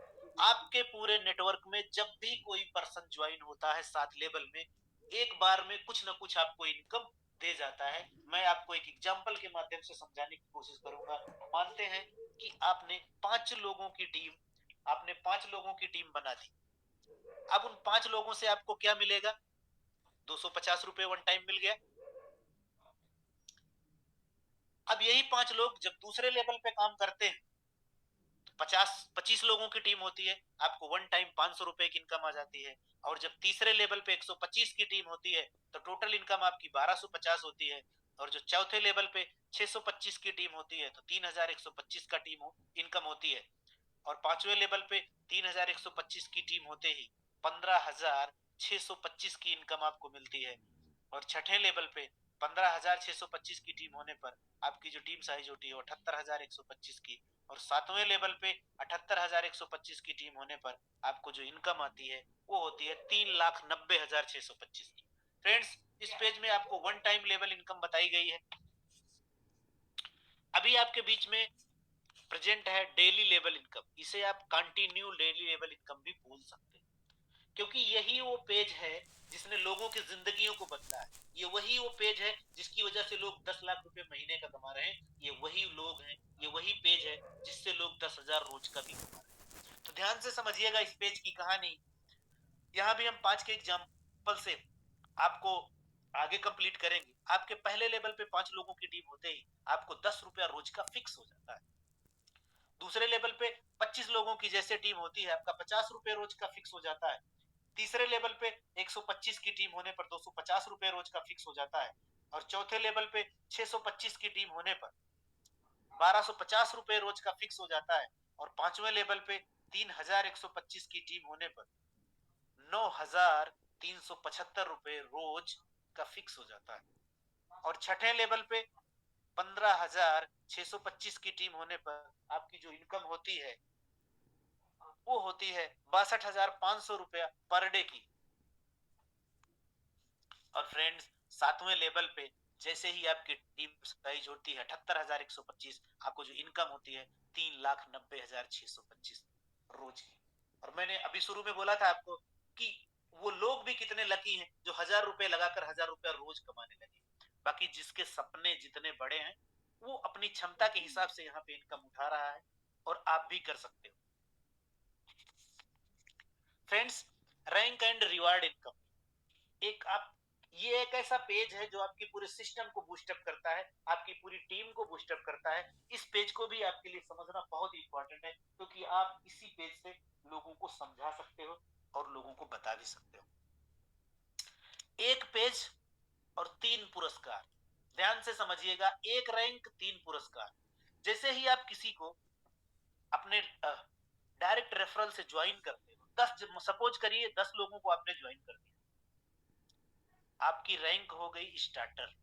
आपके पूरे नेटवर्क में जब भी कोई पर्सन ज्वाइन होता है 7 लेवल में, एक बार में कुछ ना कुछ आपको इनकम दे जाता है। मैं आपको एक एग्जांपल के माध्यम से समझाने की कोशिश करूंगा। मानते हैं कि आपने 5 लोगों की टीम बना दी। अब उन 5 लोगों से आपको क्या मिलेगा? 250 रुपए वन टाइम मिल गया। अब यही 5 लोग जब दूसरे लेवल पे काम करते हैं, 25 लोगों की टीम होती है, आपको वन टाइम 500 रुपए की इनकम आ जाती है। और जब तीसरे लेवल पे 125 की टीम होती है तो टोटल इनकम आपकी 1250 होती है। और जो चौथे लेवल पे 625 की टीम होती है तो 3125 का टीम इनकम होती है। और पांचवें लेवल पे 3125 की टीम होते ही 15625 की इनकम आपको मिलती है। और छठे लेवल पे 15625 की टीम होने पर आपकी जो टीम साइज होती है 78125 की। और सातवें लेवल पे 78125 की टीम होने पर आपको जो इनकम आती है वो होती है 3,90,625 की। फ्रेंड्स, इस पेज में आपको वन टाइम लेवल इनकम बताई गई है। अभी आपके बीच में प्रेजेंट है डेली लेवल इनकम। इसे आप कंटिन्यू डेली लेवल इनकम भी बोल सकते हैं, क्योंकि यही वो पेज है जिसने लोगों की जिंदगियों को बदला है। ये वही वो पेज है जिसकी वजह से लोग 10 लाख रुपए महीने का कमा रहे हैं। ये वही लोग हैं, ये वही पेज है जिससे लोग 10,000 रोज का भी कमा रहे हैं। तो ध्यान से समझिएगा इस पेज की कहानी। यहाँ भी हम 5 के एग्जाम्पल से आपको आगे कंप्लीट करेंगे। आपके पहले लेवल पे 5 लोगों की टीम होते ही आपको 10 रुपया रोज का फिक्स हो जाता है। दूसरे लेवल पे 25 लोगों की जैसे टीम होती है, आपका 50 रुपए रोज का फिक्स हो जाता है। तीसरे लेवल पे 125 की टीम होने पर 250 रुपए रोज का फिक्स हो जाता है। और चौथे लेवल पे 625 की टीम होने पर 1250 रुपए रोज का फिक्स हो जाता है। और पांचवें लेवल पे 3125 की टीम होने पर 9,375 रुपए रोज का फिक्स हो जाता है। और छठे लेवल पे 15,625 की टीम होने पर आपकी जो इनकम होती है वो होती है 62,500 रुपया पर डे की। और फ्रेंड्स, सातवें लेवल पे जैसे ही आपकी टीम साइज होती है 78,125, आपको जो इनकम होती है 3,90,625 रोज की। और मैंने अभी शुरू में बोला था आपको कि वो लोग भी कितने लकी हैं जो 1,000 रुपए लगाकर 1,000 रुपया रोज कमाने लगे। बाकी जिसके सपने जितने बड़े हैं वो अपनी क्षमता के हिसाब से यहाँ पे इनकम उठा रहा है, और आप भी कर सकते हो। Friends, rank and reward income ये एक ऐसा पेज है जो आपकी पूरे सिस्टम को बूस्टअप करता है, आपकी पूरी टीम को बूस्टअप करता है। इस पेज को भी आपके लिए समझना बहुत इंपॉर्टेंट है, क्योंकि आप इसी पेज से लोगों को समझा सकते हो और लोगों को बता भी सकते हो। एक पेज और 3 पुरस्कार। ध्यान से समझिएगा, एक रैंक 3 पुरस्कार। जैसे ही आप किसी को अपने डायरेक्ट रेफरल से ज्वाइन करते हो, 10 सपोज करिए 10 लोगों को आपने ज्वाइन कर दिया, आपकी रैंक हो गई स्टार्टर।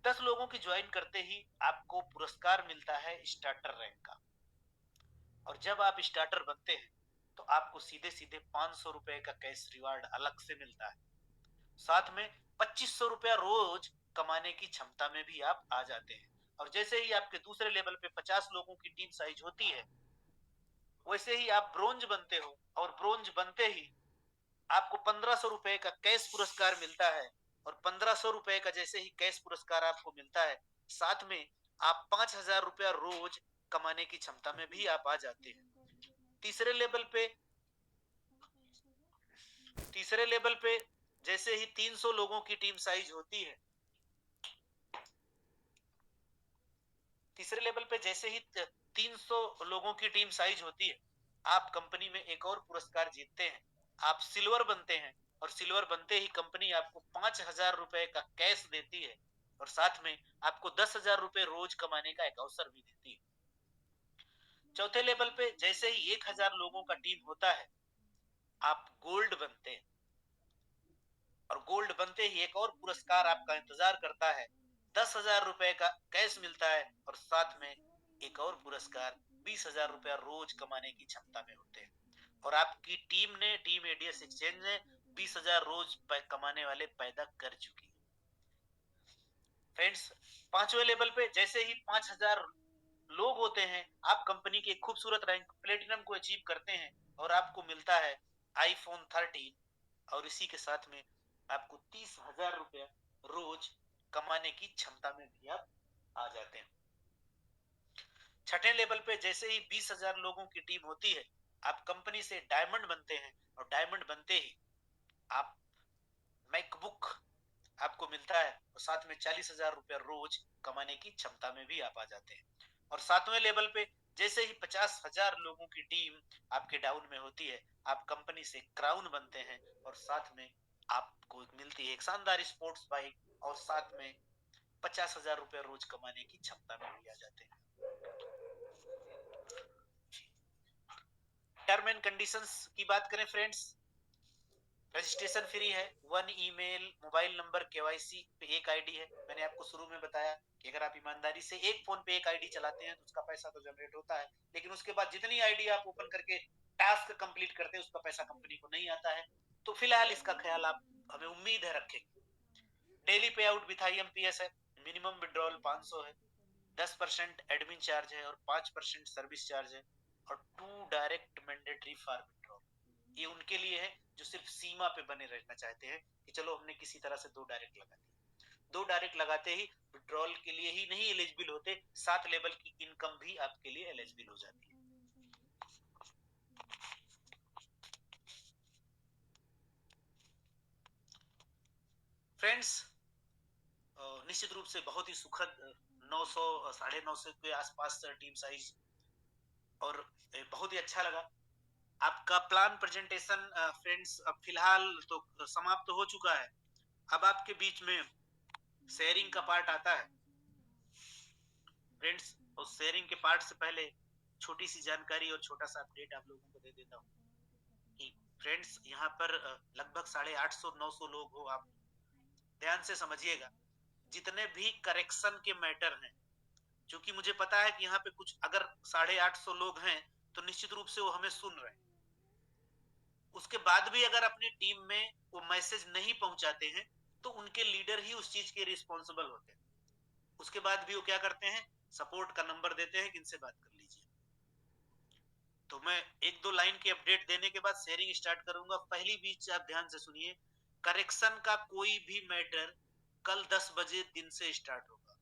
10 लोगों की ज्वाइन करते ही आपको पुरस्कार मिलता है स्टार्टर रैंक का। और जब आप स्टार्टर बनते हैं तो आपको सीधे सीधे 500 रुपए का कैश रिवार्ड अलग से मिलता है। साथ में 2500 रुपया रोज कमाने की क्षमता में भी आप आ जाते हैं। और जैसे ही आपके दूसरे लेवल पे 50 लोगों की टीम साइज होती है, वैसे ही आप ब्रोंज बनते हो। और ब्रोंज बनते ही आपको 1500 रुपए का कैश पुरस्कार मिलता है। और 1500 रुपए का जैसे ही कैश पुरस्कार आपको मिलता है, साथ में आप 5,000 रुपया रोज कमाने की क्षमता में भी आप आ जाते हैं। तीसरे लेवल पे जैसे ही 300 लोगों की टीम साइज होती है, तीसरे लेवल पे जैसे ही 300 लोगों की टीम साइज होती है, आप कंपनी में एक और पुरस्कार जीतते हैं, आप सिल्वर बनते हैं। और सिल्वर बनते ही कंपनी आपको 5,000 रुपए का कैश देती है, और साथ में आपको 10,000 रुपए रोज कमाने का एक अवसर भी देती है। चौथे लेवल पे जैसे ही 1,000 लोगों का टीम होता है, आप गोल्ड बनते हैं। और गोल्ड बनते ही एक और पुरस्कार आपका इंतजार करता है, 10,000 रुपए का कैश मिलता है। और साथ में एक और पुरस्कार 20,000 रुपया रोज कमाने की क्षमता में होते हैं। और आपकी टीम एडीएस एक्सचेंज ने 20,000 रोज कमाने वाले पैदा कर चुकी है। फ्रेंड्स, पांचवें लेवल पे जैसे ही 5,000 लोग होते हैं, आप कंपनी की एक खूबसूरत रैंक प्लेटिनम को अचीव करते हैं, और आपको मिलता है आईफोन 13। और इसी के साथ में आपको 30,000 रुपया रोज कमाने की क्षमता में भी आप आ जाते हैं। छठे लेवल पे जैसे ही 20,000 लोगों की टीम होती है, आप कंपनी से डायमंड बनते हैं। और डायमंड बनते ही आप मैकबुक आपको मिलता है और साथ में 40,000 रुपया रोज कमाने की क्षमता में भी आप आ जाते हैं। और सातवें लेवल पे जैसे ही 50,000 लोगों की टीम आपके डाउन में होती है, आप कंपनी से क्राउन बनते हैं और साथ में आपको मिलती है एक शानदार स्पोर्ट्स बाइक और साथ में 50,000 रुपया रोज कमाने की क्षमता में भी आ जाते हैं। टर्म एंड कंडीशंस की बात करें फ्रेंड्स, रजिस्ट्रेशन फ्री है, 1 ईमेल, मोबाइल नंबर, केवाईसी पे एक आईडी है। मैंने आपको शुरू में बताया कि अगर आप ईमानदारी से एक फोन पे एक आईडी चलाते हैं तो उसका पैसा तो जनरेट होता है, लेकिन उसके बाद जितनी आईडी आप ओपन करके टास्क कंप्लीट करते हैं उसका पैसा कंपनी को नहीं आता है। तो फिलहाल इसका ख्याल आप हमें उम्मीद है रखेंगे। डेली पे आउट विथ IMPS है, मिनिमम विड्रॉल 500 है, 10% एडमिन चार्ज है और 5% सर्विस चार्ज है और 2 डायरेक्ट मैंडेटरी फॉर विड्रॉल। ये उनके लिए है जो सिर्फ सीमा पे बने रहना चाहते हैं कि चलो हमने किसी तरह से 2 डायरेक्ट लगा दिए। 2 डायरेक्ट लगाते ही विड्रॉल के लिए ही नहीं एलिजिबल होते, 7 लेवल की इनकम भी आपके लिए एलिजिबल हो जाती है। फ्रेंड्स, निश्चित रूप से बहुत ही सुखद 900 950 के आसपास टीम साइज और बहुत ही अच्छा लगा आपका प्लान प्रेजेंटेशन। फ्रेंड्स, अब फिलहाल तो समाप्त तो हो चुका है। अब आपके बीच में शेयरिंग का पार्ट आता है। फ्रेंड्स, उस शेयरिंग के पार्ट से पहले छोटी सी जानकारी और छोटा सा अपडेट आप लोगों को दे देता हूँ कि फ्रेंड्स यहाँ पर लगभग 850 900 लोग हो। आप ध्यान से समझिएगा, जितने भी करेक्शन के मैटर हैं, क्योंकि मुझे पता है कि यहाँ पे कुछ अगर 850 लोग हैं तो निश्चित रूप से वो हमें सुन रहे हैं। उसके बाद भी अगर अपनी टीम में वो मैसेज नहीं पहुंचाते हैं तो उनके लीडर ही उस चीज के रिस्पॉन्सिबल होते हैं। उसके बाद भी वो क्या करते हैं, सपोर्ट का नंबर देते हैं कि इनसे बात कर लीजिए। तो मैं एक दो लाइन की अपडेट देने के बाद शेयरिंग स्टार्ट करूंगा। पहली बीच आप ध्यान से सुनिए, करेक्शन का कोई भी मैटर कल 10 बजे दिन से स्टार्ट होगा।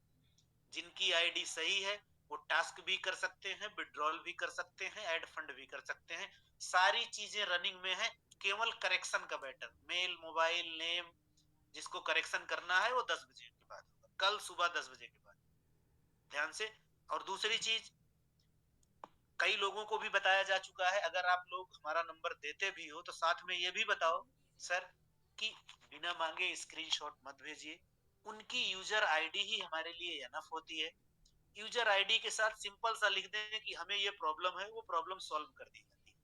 जिनकी आईडी सही है वो टास्क भी कर सकते हैं, विड्रॉल भी कर सकते हैं, ऐड फंड भी कर सकते हैं। सारी चीजें रनिंग में है, केवल करेक्शन का मैटर, मेल, मोबाइल, नेम, जिसको करेक्शन करना है वो 10 बजे के बाद होगा, कल सुबह 10 बजे के बाद। ध्यान से। और दूसरी चीज, कई लोगों को भी बताया जा चुका है, अगर आप लोग हमारा नंबर देते भी हो तो साथ में ये भी बताओ सर कि बिना मांगे स्क्रीनशॉट मत भेजिए। उनकी यूजर आईडी ही हमारे लिए एनफ होती है। यूजर आईडी के साथ सिंपल सा लिख दें कि हमें ये प्रॉब्लम है, वो प्रॉब्लम सॉल्व कर दी जाती है।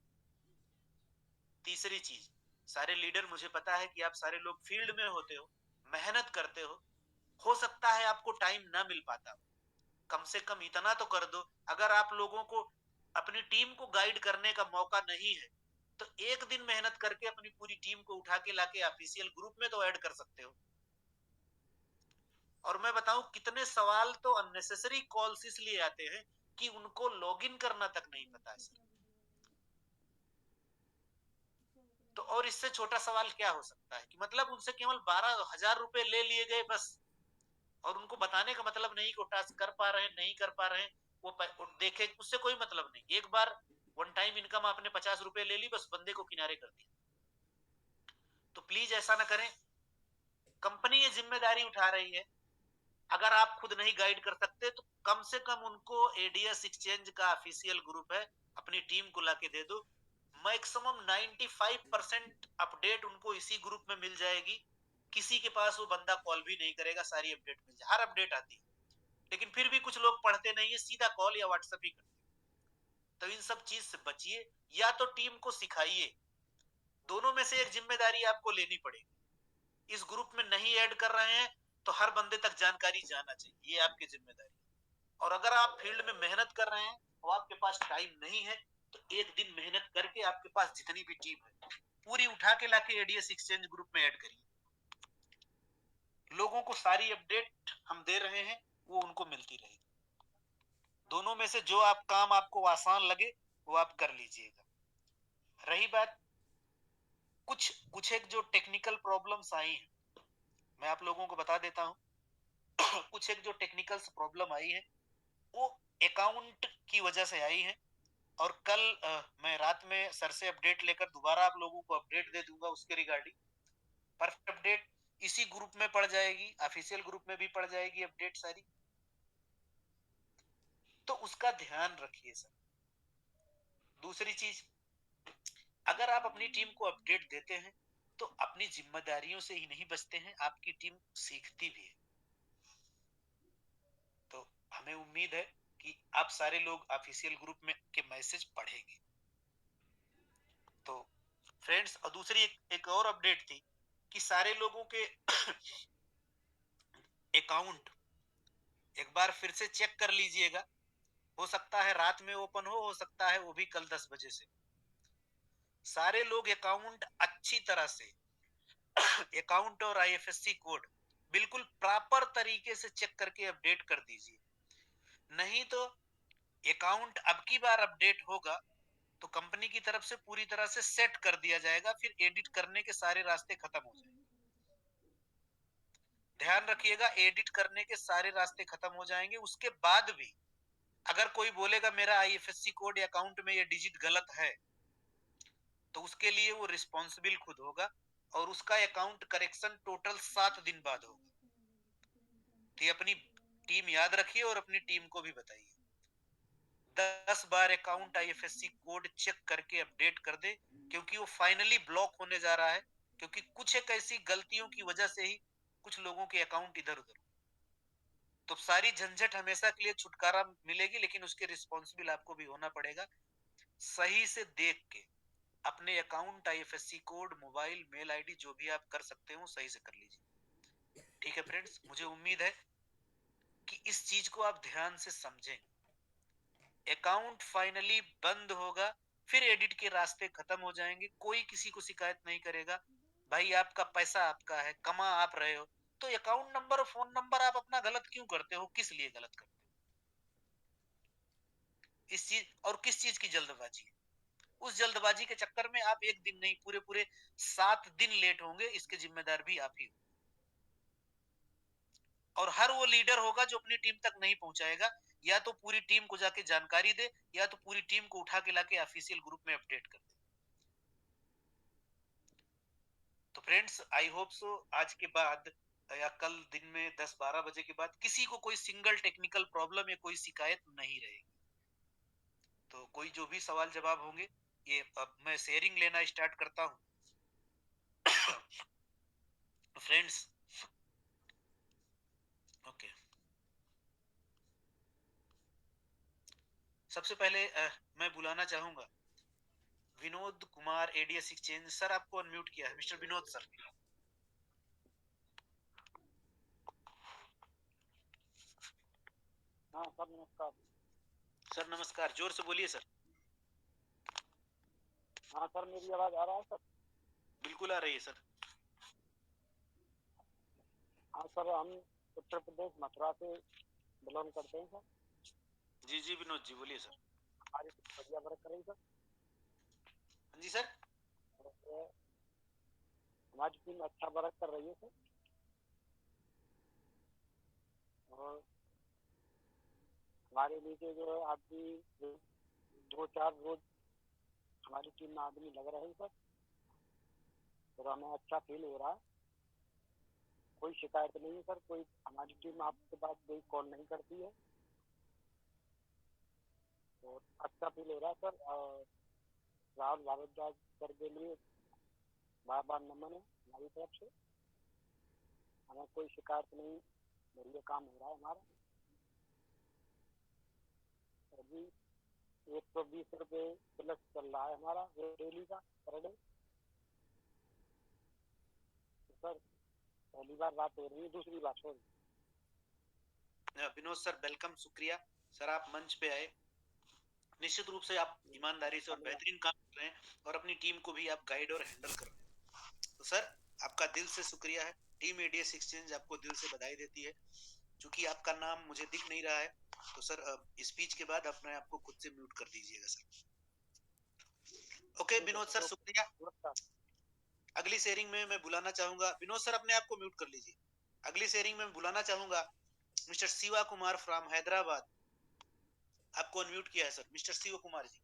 तीसरी चीज, सारे लीडर, मुझे पता है कि आप सारे लोग फील्ड में होते हो, मेहनत करते हो सकता है आपको टाइम ना मिल पाता हो, कम से कम इतना तो कर दो। अगर आप लोगों को अपनी टीम को गाइड करने का मौका नहीं है तो एक दिन मेहनत करके अपनी पूरी टीम को उठा के लाके ऑफिशियल ग्रुप में तो ऐड कर सकते हो। और मैं बताऊं, कितने सवाल तो अननेसेसरी कॉल्स इसलिए आते हैं कि उनको लॉगिन करना तक नहीं पता है सर। तो और इससे छोटा सवाल क्या हो सकता है कि मतलब उनसे केवल 12,000 रुपए ले लिए गए बस, और उनको बताने का मतलब नहीं कि वो टास्क कर पा रहे हैं नहीं कर पा रहे हैं, वो देखे, उससे कोई मतलब नहीं। एक बार वन टाइम इनकम आपने 50 रुपए ले ली, बस बंदे को किनारे कर दिया। तो प्लीज ऐसा ना करें, कंपनी ये जिम्मेदारी उठा रही है। अगर आप खुद नहीं गाइड कर सकते तो कम से कम उनको एडीएस एक्सचेंज का ऑफिशियल ग्रुप है, अपनी टीम को लाके दे दो। मैक्सिमम 95% अपडेट उनको इसी ग्रुप में मिल जाएगी। किसी के पास वो बंदा कॉल भी नहीं करेगा, सारी अपडेट मिल जाए, हर अपडेट आती है। लेकिन फिर भी कुछ लोग पढ़ते नहीं है, सीधा कॉल या व्हाट्सएप ही करते। तो इन सब चीज से बचिए, या तो टीम को सिखाइए, दोनों में से एक जिम्मेदारी आपको लेनी पड़ेगी। इस ग्रुप में नहीं ऐड कर रहे हैं तो हर बंदे तक जानकारी जाना चाहिए, ये आपकी जिम्मेदारी। और अगर आप फील्ड में मेहनत कर रहे हैं और आपके पास टाइम नहीं है तो एक दिन मेहनत करके आपके पास जितनी भी टीम है पूरी उठा के लाके एडीएस एक्सचेंज ग्रुप में ऐड करिए। लोगों को सारी अपडेट हम दे रहे हैं, वो उनको मिलती रहेगी। दोनों में से जो आप काम आपको आसान लगे वो आप कर लीजिएगा। रही बात कुछ कुछ एक जो टेक्निकल प्रॉब्लम्स आई हैं, मैं आप लोगों को बता देता हूं। कुछ एक जो टेक्निकल प्रॉब्लम आई है वो अकाउंट की वजह से आई है। और कल मैं रात में सर से अपडेट लेकर दोबारा आप लोगों को अपडेट दे दूंगा उसके रिगार्डिंग। परफेक्ट अपडेट इसी ग्रुप में पड़ जाएगी, ऑफिशियल ग्रुप में भी पड़ जाएगी अपडेट सारी। तो उसका ध्यान रखिए सर। दूसरी चीज, अगर आप अपनी टीम को अपडेट देते हैं तो अपनी जिम्मेदारियों से ही नहीं बचते हैं, आपकी टीम सीखती भी है। तो हमें उम्मीद है कि आप सारे लोग ऑफिशियल ग्रुप में के मैसेज पढ़ेंगे। तो फ्रेंड्स, और दूसरी एक और अपडेट थी कि सारे लोगों के अकाउंट एक बार फिर से चेक कर लीजिएगा। हो सकता है रात में ओपन हो सकता है वो भी कल 10 बजे से। सारे लोग अकाउंट अच्छी तरह से अकाउंट और आईएफएससी कोड बिल्कुल प्रॉपर तरीके से चेक करके अपडेट कर दीजिए। नहीं तो अकाउंट अब की बार अपडेट होगा तो कंपनी की तरफ से पूरी तरह से सेट कर दिया जाएगा, फिर एडिट करने के सारे रास्ते खत्म हो जाएंगे। ध्यान रखिएगा, एडिट करने के सारे रास्ते खत्म हो जाएंगे। उसके बाद भी अगर कोई बोलेगा मेरा आईएफएससी कोड या अकाउंट में ये डिजिट गलत है, तो उसके लिए वो रिस्पॉन्सिबल खुद होगा और उसका अकाउंट करेक्शन टोटल 7 दिन बाद होगा। तो ये अपनी टीम याद रखिए और अपनी टीम को भी बताइए। 10 बार अकाउंट आईएफएससी कोड चेक करके अपडेट कर दे, क्योंकि वो फाइनली ब्लॉक होने जा रहा है। क्योंकि कुछ एक ऐसी गलतियों की वजह से ही कुछ लोगों के अकाउंट इधर उधर, तो सारी झंझट हमेशा के लिए छुटकारा मिलेगी, लेकिन उसके रिस्पॉन्सिबल आपको भी होना पड़ेगा। सही से देख के अपने account, IFSC code, mobile, mail ID जो भी आप कर सकते हो सही से कर लीजिए। ठीक है फ्रेंड्स, मुझे उम्मीद है कि इस चीज को आप ध्यान से समझें। अकाउंट फाइनली बंद होगा, फिर एडिट के रास्ते खत्म हो जाएंगे, कोई किसी को शिकायत नहीं करेगा। भाई आपका पैसा आपका है, कमा आप रहे हो, तो अकाउंट नंबर और फोन नंबर आप अपना गलत क्यों करते हो, किस लिए गलत करते हो? इस चीज और किस चीज की जल्दबाजी है? उस जल्दबाजी के चक्कर में आप एक दिन नहीं, पूरे पूरे 7 दिन लेट होंगे, इसके जिम्मेदार भी आप ही हो। और हर वो लीडर होगा जो अपनी टीम तक नहीं पहुंचाएगा, या तो पूरी टीम को जाके जानकारी दे या तो पूरी टीम को उठा के लाके ऑफिशियल ग्रुप में अपडेट कर दे। तो फ्रेंड्स, आई होप सो आज के बाद या कल दिन में 10-12 बजे के बाद किसी को कोई सिंगल टेक्निकल प्रॉब्लम या कोई शिकायत नहीं रहेगी। तो कोई जो भी सवाल जवाब होंगे, ये अब मैं शेयरिंग लेना स्टार्ट करता हूँ। फ्रेंड्स, ओके, सबसे पहले मैं बुलाना चाहूंगा Vinod Kumar, ADS exchange sir. आपको अनम्यूट किया है मिस्टर विनोद सर। हाँ सर नमस्कार। सर नमस्कार, जोर से बोलिए सर। हाँ सर, मेरी आवाज आ रहा है सर? बिल्कुल आ रही है सर। हाँ सर, हम उत्तर प्रदेश मथुरा से बिलोंग करते हैं सर। जी जी विनोद जी, बोलिए सर। हमारी बढ़िया वर्क करें सर। जी सर। और हमारी टीम अच्छा वर्क कर रही है सर। और हमारे नीचे जो है आदमी 2-4 रोज हमारी टीम में आदमी लग रहे हैं सर, और हमें अच्छा फील हो रहा है। कोई शिकायत नहीं है सर, कोई हमारी टीम आपके पास कोई कॉल नहीं करती है, और अच्छा फील हो रहा है सर। और राहुल भारद्वाज सर के लिए बार बार नमन है हमारी तरफ से। हमें कोई शिकायत नहीं, बढ़िया काम हो रहा है हमारा। अभी 120 रुपये प्लस चल रहा है हमारा डेली का पर डे। तो सर पहली बार बात हो रही है, दूसरी बात हो रही विनोद सर वेलकम, शुक्रिया सर आप मंच पे आए। निश्चित रूप से आप ईमानदारी से और बेहतरीन काम कर रहे हैं और अपनी टीम को भी आप गाइड और हैंडल कर रहे हैं। तो सर आपका दिल से शुक्रिया है। टीम एडीएस एक्सचेंज आपको दिल से बधाई देती है। चूंकि आपका नाम मुझे दिख नहीं रहा है, तो सर स्पीच के बाद अपने आपको खुद से म्यूट कर दीजिएगा सर। ओके विनोद सर, शुक्रिया। है। अगली शेयरिंग में मैं बुलाना चाहूंगा, विनोद सर अपने आप को म्यूट कर लीजिए। अगली शेयरिंग में बुलाना चाहूंगा मिस्टर शिवा कुमार फ्रॉम हैदराबाद। आपको अनम्यूट किया है sir, mister Shiva Kumar ji.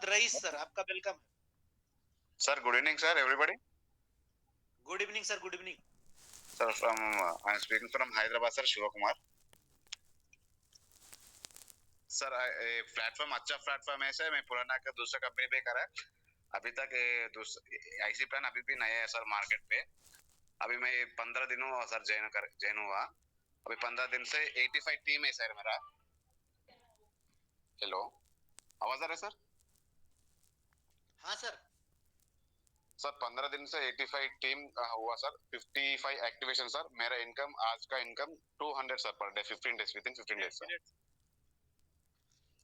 Mohammad rice sir, आपका वेलकम है। Sir, good evening, sir, everybody. Good evening sir, good evening. Sir, I'm speaking from Hyderabad, sir, Shiva Kumar. Sir platform अच्छा प्लेटफॉर्म है सर, मैं पुराना का दूसरा कंपनी पे करा है। अभी तक आईसी प्लान अभी भी नया है सर मार्केट पे। अभी मैं 15 दिन हुआ सर जॉइन हुआ। अभी 15 दिन से 85 टीम है सर मेरा। हेलो, आवाज आ रहा है सर? हाँ सर। सर 15 दिन से 85 टीम हुआ सर, 55 एक्टिवेशन सर। मेरा इनकम आज का income 200 sir per day, 15 days, with in 15 days sir.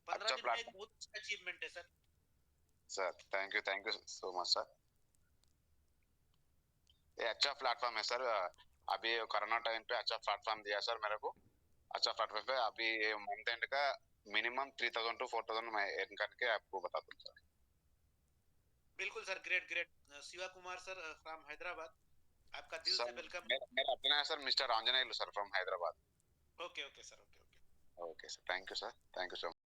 15 दिन में एक बहुत अच्छा अचीवमेंट है sir. Sir thank you so much sir. ये अच्छा प्लेटफॉर्म है सर। अभी कोरोना टाइम पे अच्छा प्लेटफॉर्म दिया सर मेरे को। अच्छा प्लेटफॉर्म पे अभी मंथ एंड का मिनिमम 3000 टू 4000 मैं अर्न करके आपको बता दूं सर। बिल्कुल sir, great great. Shiva Kumar sir from Hyderabad, आपका दिल से वेलकम। मेरा अपना है sir, mister Anjaneyulu sir from Hyderabad. Okay okay sir, okay okay. Okay sir, thank you sir, thank you so much.